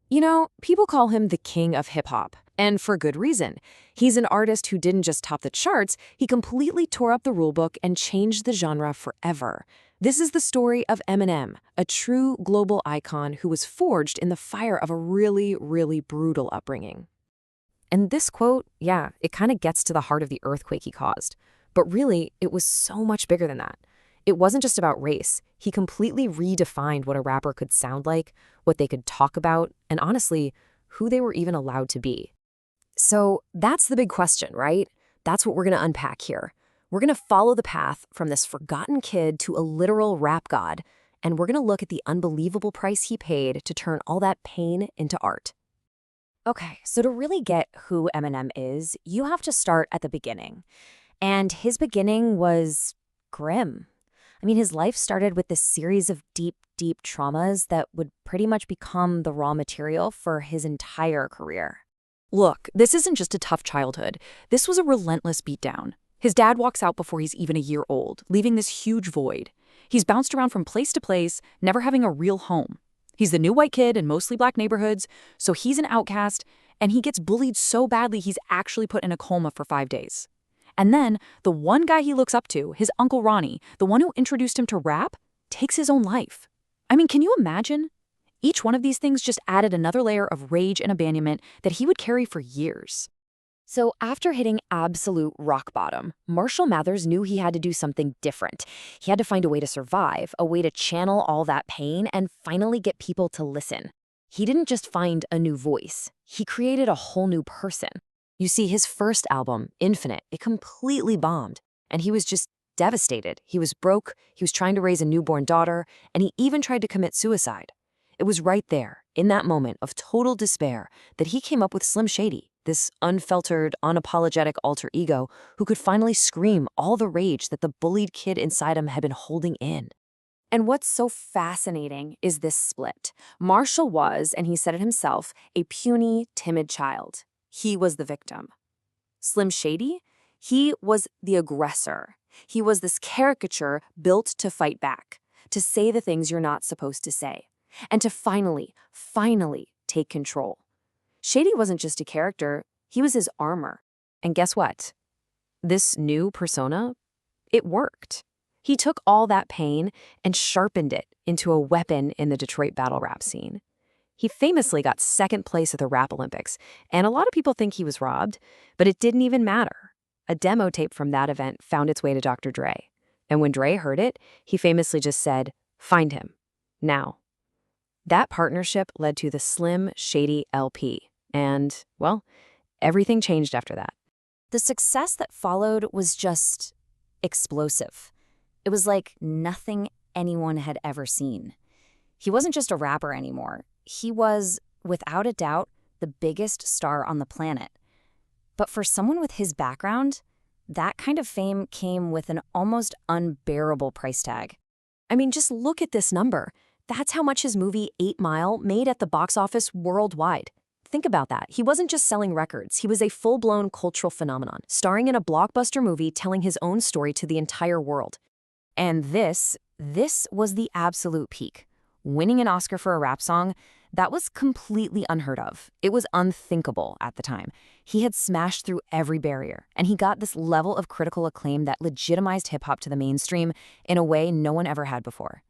You know, people call him the king of hip-hop, and for good reason. He's an artist who didn't just top the charts, he completely tore up the rulebook and changed the genre forever. This is the story of Eminem, a true global icon who was forged in the fire of a really, really brutal upbringing. And this quote, yeah, it kind of gets to the heart of the earthquake he caused. But really, it was so much bigger than that. It wasn't just about race. He completely redefined what a rapper could sound like, what they could talk about, and honestly, who they were even allowed to be. So that's the big question, right? That's what we're going to unpack here. We're going to follow the path from this forgotten kid to a literal rap god, and we're going to look at the unbelievable price he paid to turn all that pain into art. Okay, so to really get who Eminem is, you have to start at the beginning. And his beginning was grim. I mean, his life started with this series of deep, deep traumas that would pretty much become the raw material for his entire career. Look, this isn't just a tough childhood. This was a relentless beatdown. His dad walks out before he's even a year old, leaving this huge void. He's bounced around from place to place, never having a real home. He's the new white kid in mostly black neighborhoods, so he's an outcast, and he gets bullied so badly he's actually put in a coma for 5 days. And then, the one guy he looks up to, his Uncle Ronnie, the one who introduced him to rap, takes his own life. I mean, can you imagine? Each one of these things just added another layer of rage and abandonment that he would carry for years. So after hitting absolute rock bottom, Marshall Mathers knew he had to do something different. He had to find a way to survive, a way to channel all that pain and finally get people to listen. He didn't just find a new voice. He created a whole new person. You see, his first album, Infinite, it completely bombed, and he was just devastated. He was broke, he was trying to raise a newborn daughter, and he even tried to commit suicide. It was right there, in that moment of total despair, that he came up with Slim Shady, this unfiltered, unapologetic alter ego who could finally scream all the rage that the bullied kid inside him had been holding in. And what's so fascinating is this split. Marshall was, and he said it himself, a puny, timid child. He was the victim. Slim Shady, he was the aggressor. He was this caricature built to fight back, to say the things you're not supposed to say, and to finally take control. Shady wasn't just a character, he was his armor. And guess what? This new persona, it worked. He took all that pain and sharpened it into a weapon in the Detroit battle rap scene. He famously got second place at the Rap Olympics, and a lot of people think he was robbed, but it didn't even matter. A demo tape from that event found its way to Dr. Dre. And when Dre heard it, he famously just said, "Find him. Now." That partnership led to the Slim Shady LP. And, well, everything changed after that. The success that followed was just explosive. It was like nothing anyone had ever seen. He wasn't just a rapper anymore. He was, without a doubt, the biggest star on the planet. But for someone with his background, that kind of fame came with an almost unbearable price tag. I mean, just look at this number. That's how much his movie 8 Mile made at the box office worldwide. Think about that. He wasn't just selling records. He was a full-blown cultural phenomenon, starring in a blockbuster movie telling his own story to the entire world. And this was the absolute peak. Winning an Oscar for a rap song, that was completely unheard of. It was unthinkable at the time. He had smashed through every barrier, and he got this level of critical acclaim that legitimized hip-hop to the mainstream in a way no one ever had before.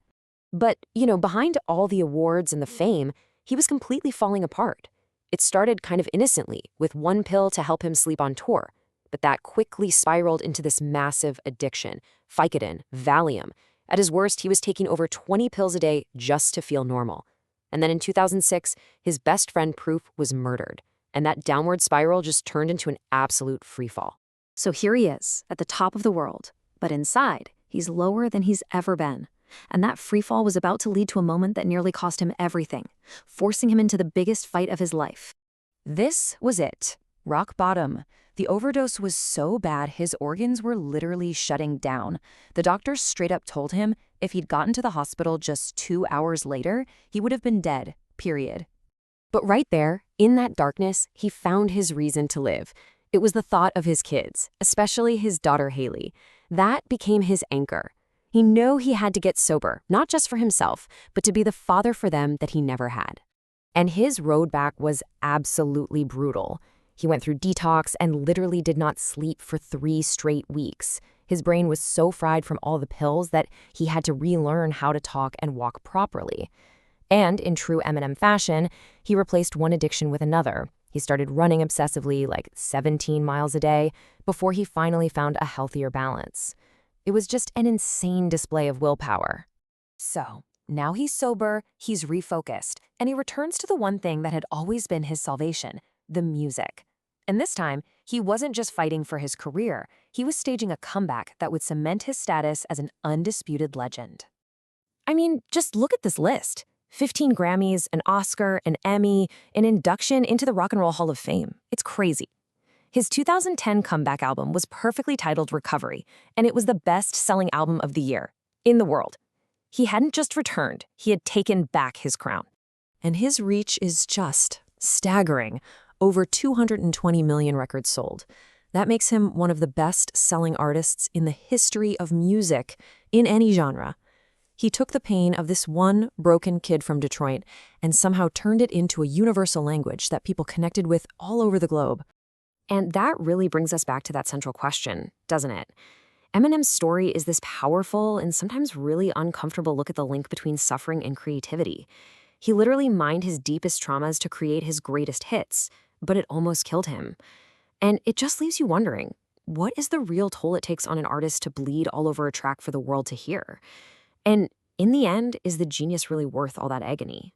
But, behind all the awards and the fame, he was completely falling apart. It started kind of innocently, with one pill to help him sleep on tour. But that quickly spiraled into this massive addiction, Vicodin, Valium. At his worst, he was taking over 20 pills a day just to feel normal. And then in 2006, his best friend Proof was murdered. And that downward spiral just turned into an absolute freefall. So here he is, at the top of the world. But inside, he's lower than he's ever been. And that freefall was about to lead to a moment that nearly cost him everything, forcing him into the biggest fight of his life. This was it. Rock bottom. The overdose was so bad his organs were literally shutting down. The doctors straight up told him if he'd gotten to the hospital just 2 hours later, he would have been dead, period. But right there, in that darkness, he found his reason to live. It was the thought of his kids, especially his daughter Haley. That became his anchor. He knew he had to get sober, not just for himself, but to be the father for them that he never had. And his road back was absolutely brutal. He went through detox and literally did not sleep for 3 straight weeks. His brain was so fried from all the pills that he had to relearn how to talk and walk properly. And in true Eminem fashion, he replaced one addiction with another. He started running obsessively, like 17 miles a day, before he finally found a healthier balance. It was just an insane display of willpower. So, now he's sober, he's refocused, and he returns to the one thing that had always been his salvation, the music. And this time, he wasn't just fighting for his career, he was staging a comeback that would cement his status as an undisputed legend. I mean, just look at this list. 15 Grammys, an Oscar, an Emmy, an induction into the Rock and Roll Hall of Fame. It's crazy. His 2010 comeback album was perfectly titled Recovery, and it was the best-selling album of the year in the world. He hadn't just returned, he had taken back his crown. And his reach is just staggering. Over 220 million records sold. That makes him one of the best-selling artists in the history of music in any genre. He took the pain of this one broken kid from Detroit and somehow turned it into a universal language that people connected with all over the globe. And that really brings us back to that central question, doesn't it? Eminem's story is this powerful and sometimes really uncomfortable look at the link between suffering and creativity. He literally mined his deepest traumas to create his greatest hits, but it almost killed him. And it just leaves you wondering, what is the real toll it takes on an artist to bleed all over a track for the world to hear? And in the end, is the genius really worth all that agony?